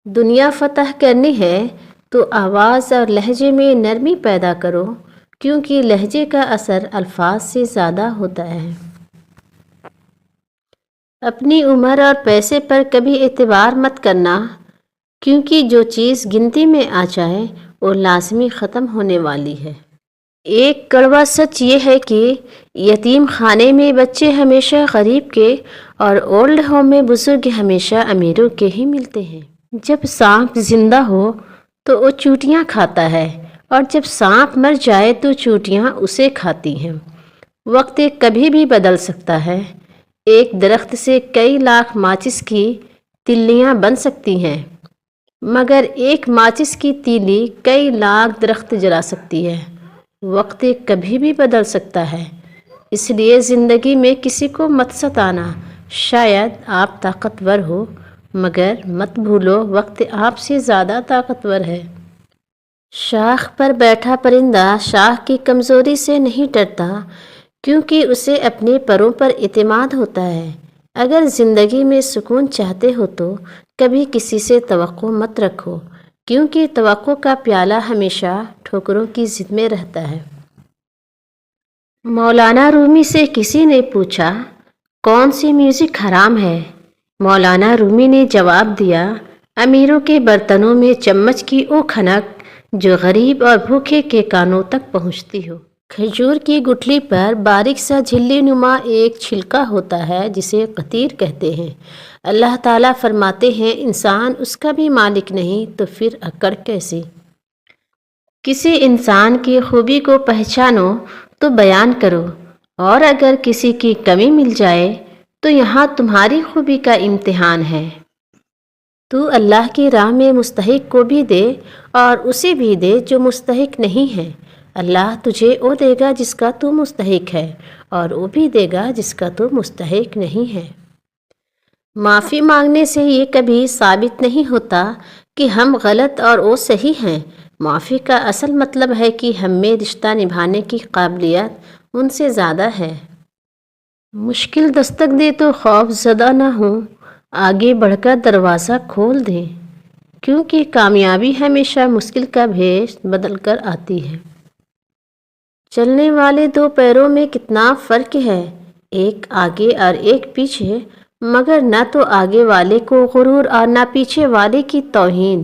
دنیا فتح کرنی ہے تو آواز اور لہجے میں نرمی پیدا کرو، کیونکہ لہجے کا اثر الفاظ سے زیادہ ہوتا ہے۔ اپنی عمر اور پیسے پر کبھی اعتبار مت کرنا، کیونکہ جو چیز گنتی میں آ جائے وہ لازمی ختم ہونے والی ہے۔ ایک کڑوا سچ یہ ہے کہ یتیم خانے میں بچے ہمیشہ غریب کے اور اولڈ ہوم میں بزرگ ہمیشہ امیروں کے ہی ملتے ہیں۔ جب سانپ زندہ ہو تو وہ چوٹیاں کھاتا ہے، اور جب سانپ مر جائے تو چوٹیاں اسے کھاتی ہیں۔ وقت کبھی بھی بدل سکتا ہے۔ ایک درخت سے کئی لاکھ ماچس کی تلیاں بن سکتی ہیں، مگر ایک ماچس کی تیلی کئی لاکھ درخت جلا سکتی ہے۔ وقت کبھی بھی بدل سکتا ہے، اس لیے زندگی میں کسی کو مت ستانا۔ شاید آپ طاقتور ہو، مگر مت بھولو وقت آپ سے زیادہ طاقتور ہے۔ شاخ پر بیٹھا پرندہ شاخ کی کمزوری سے نہیں ڈرتا، کیونکہ اسے اپنے پروں پر اعتماد ہوتا ہے۔ اگر زندگی میں سکون چاہتے ہو تو کبھی کسی سے توقع مت رکھو، کیونکہ توقع کا پیالہ ہمیشہ ٹھوکروں کی ضد میں رہتا ہے۔ مولانا رومی سے کسی نے پوچھا، کون سی میوزک حرام ہے؟ مولانا رومی نے جواب دیا، امیروں کے برتنوں میں چمچ کی وہ کھنک جو غریب اور بھوکے کے کانوں تک پہنچتی ہو۔ کھجور کی گٹھلی پر باریک سا جھلی نما ایک چھلکا ہوتا ہے جسے قطیر کہتے ہیں۔ اللہ تعالیٰ فرماتے ہیں، انسان اس کا بھی مالک نہیں تو پھر اکڑ کیسے؟ کسی انسان کی خوبی کو پہچانو تو بیان کرو، اور اگر کسی کی کمی مل جائے تو یہاں تمہاری خوبی کا امتحان ہے۔ تو اللہ کی راہ میں مستحق کو بھی دے اور اسے بھی دے جو مستحق نہیں ہے۔ اللہ تجھے وہ دے گا جس کا تو مستحق ہے، اور وہ بھی دے گا جس کا تو مستحق نہیں ہے۔ معافی مانگنے سے یہ کبھی ثابت نہیں ہوتا کہ ہم غلط اور وہ صحیح ہیں۔ معافی کا اصل مطلب ہے کہ ہم میں رشتہ نبھانے کی قابلیت ان سے زیادہ ہے۔ مشکل دستک دے تو خوف زدہ نہ ہوں، آگے بڑھ کر دروازہ کھول دیں، کیونکہ کامیابی ہمیشہ مشکل کا بھیس بدل کر آتی ہے۔ چلنے والے دو پیروں میں کتنا فرق ہے، ایک آگے اور ایک پیچھے، مگر نہ تو آگے والے کو غرور اور نہ پیچھے والے کی توہین،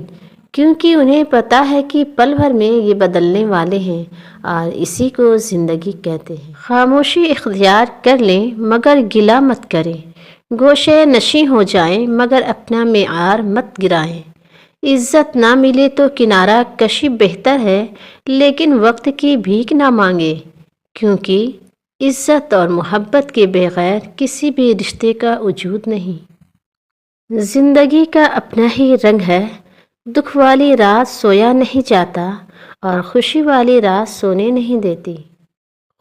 کیونکہ انہیں پتہ ہے کہ پل بھر میں یہ بدلنے والے ہیں، اور اسی کو زندگی کہتے ہیں۔ خاموشی اختیار کر لیں مگر گلہ مت کریں، گوشے نشیں ہو جائیں مگر اپنا معیار مت گرائیں۔ عزت نہ ملے تو کنارہ کشی بہتر ہے، لیکن وقت کی بھیک نہ مانگے، کیونکہ عزت اور محبت کے بغیر کسی بھی رشتے کا وجود نہیں۔ زندگی کا اپنا ہی رنگ ہے، دکھ والی رات سویا نہیں جاتا اور خوشی والی رات سونے نہیں دیتی۔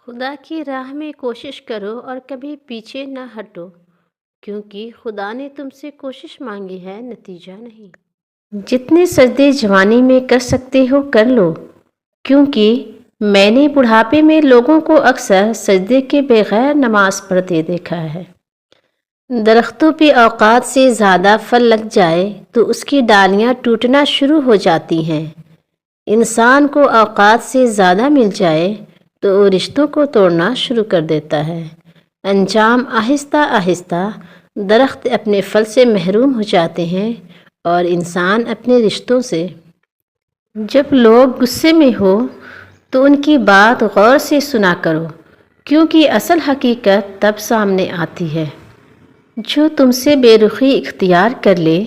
خدا کی راہ میں کوشش کرو اور کبھی پیچھے نہ ہٹو، کیونکہ خدا نے تم سے کوشش مانگی ہے، نتیجہ نہیں۔ جتنے سجدے جوانی میں کر سکتے ہو کر لو، کیونکہ میں نے بڑھاپے میں لوگوں کو اکثر سجدے کے بغیر نماز پڑھتے دیکھا ہے۔ درختوں پہ اوقات سے زیادہ پھل لگ جائے تو اس کی ڈالیاں ٹوٹنا شروع ہو جاتی ہیں۔ انسان کو اوقات سے زیادہ مل جائے تو وہ رشتوں کو توڑنا شروع کر دیتا ہے۔ انجام آہستہ آہستہ درخت اپنے پھل سے محروم ہو جاتے ہیں اور انسان اپنے رشتوں سے۔ جب لوگ غصے میں ہو تو ان کی بات غور سے سنا کرو، کیونکہ اصل حقیقت تب سامنے آتی ہے۔ جو تم سے بے رخی اختیار کر لے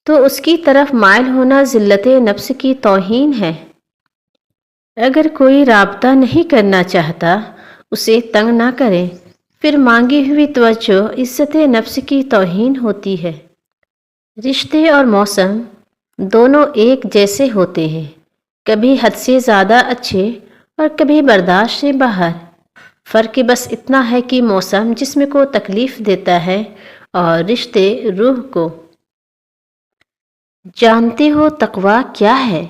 تو اس کی طرف مائل ہونا ذلت نفس کی توہین ہے۔ اگر کوئی رابطہ نہیں کرنا چاہتا اسے تنگ نہ کریں، پھر مانگی ہوئی توجہ عزت نفس کی توہین ہوتی ہے۔ رشتے اور موسم دونوں ایک جیسے ہوتے ہیں، کبھی حد سے زیادہ اچھے اور کبھی برداشت سے باہر۔ فرق بس اتنا ہے کہ موسم جسم کو تکلیف دیتا ہے اور رشتے روح کو۔ جانتے ہو تقویٰ کیا ہے؟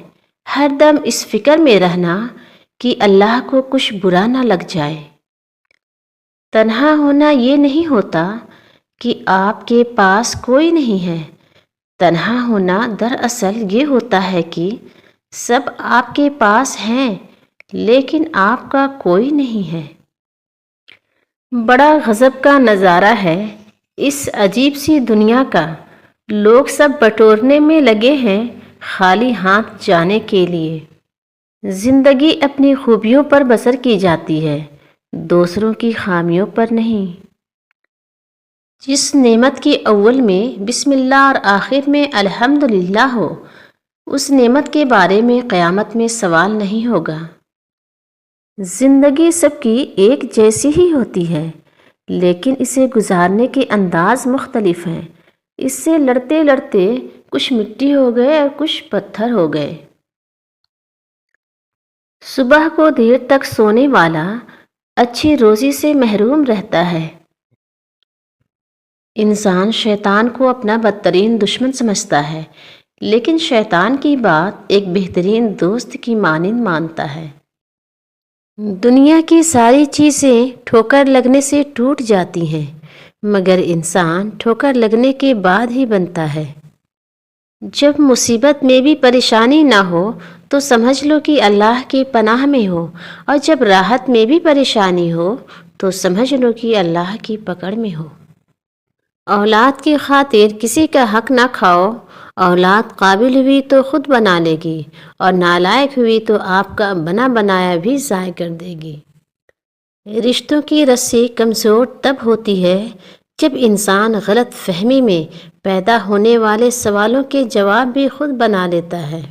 ہر دم اس فکر میں رہنا کہ اللہ کو کچھ برا نہ لگ جائے۔ تنہا ہونا یہ نہیں ہوتا کہ آپ کے پاس کوئی نہیں ہے، تنہا ہونا دراصل یہ ہوتا ہے کہ سب آپ کے پاس ہیں لیکن آپ کا کوئی نہیں ہے۔ بڑا غضب کا نظارہ ہے اس عجیب سی دنیا کا، لوگ سب بٹورنے میں لگے ہیں خالی ہاتھ جانے کے لیے۔ زندگی اپنی خوبیوں پر بسر کی جاتی ہے، دوسروں کی خامیوں پر نہیں۔ جس نعمت کی اول میں بسم اللہ اور آخر میں الحمدللہ ہو، اس نعمت کے بارے میں قیامت میں سوال نہیں ہوگا۔ زندگی سب کی ایک جیسی ہی ہوتی ہے، لیکن اسے گزارنے کے انداز مختلف ہیں۔ اس سے لڑتے لڑتے کچھ مٹی ہو گئے اور کچھ پتھر ہو گئے۔ صبح کو دیر تک سونے والا اچھی روزی سے محروم رہتا ہے۔ انسان شیطان کو اپنا بدترین دشمن سمجھتا ہے، لیکن شیطان کی بات ایک بہترین دوست کی مانند مانتا ہے۔ دنیا کی ساری چیزیں ٹھوکر لگنے سے ٹوٹ جاتی ہیں، مگر انسان ٹھوکر لگنے کے بعد ہی بنتا ہے۔ جب مصیبت میں بھی پریشانی نہ ہو تو سمجھ لو کہ اللہ کی پناہ میں ہو، اور جب راحت میں بھی پریشانی ہو تو سمجھ لو کہ اللہ کی پکڑ میں ہو۔ اولاد کی خاطر کسی کا حق نہ کھاؤ، اولاد قابل ہوئی تو خود بنا لے گی، اور نالائق ہوئی تو آپ کا بنا بنایا بھی ضائع کر دے گی۔ رشتوں کی رسی کمزور تب ہوتی ہے جب انسان غلط فہمی میں پیدا ہونے والے سوالوں کے جواب بھی خود بنا لیتا ہے۔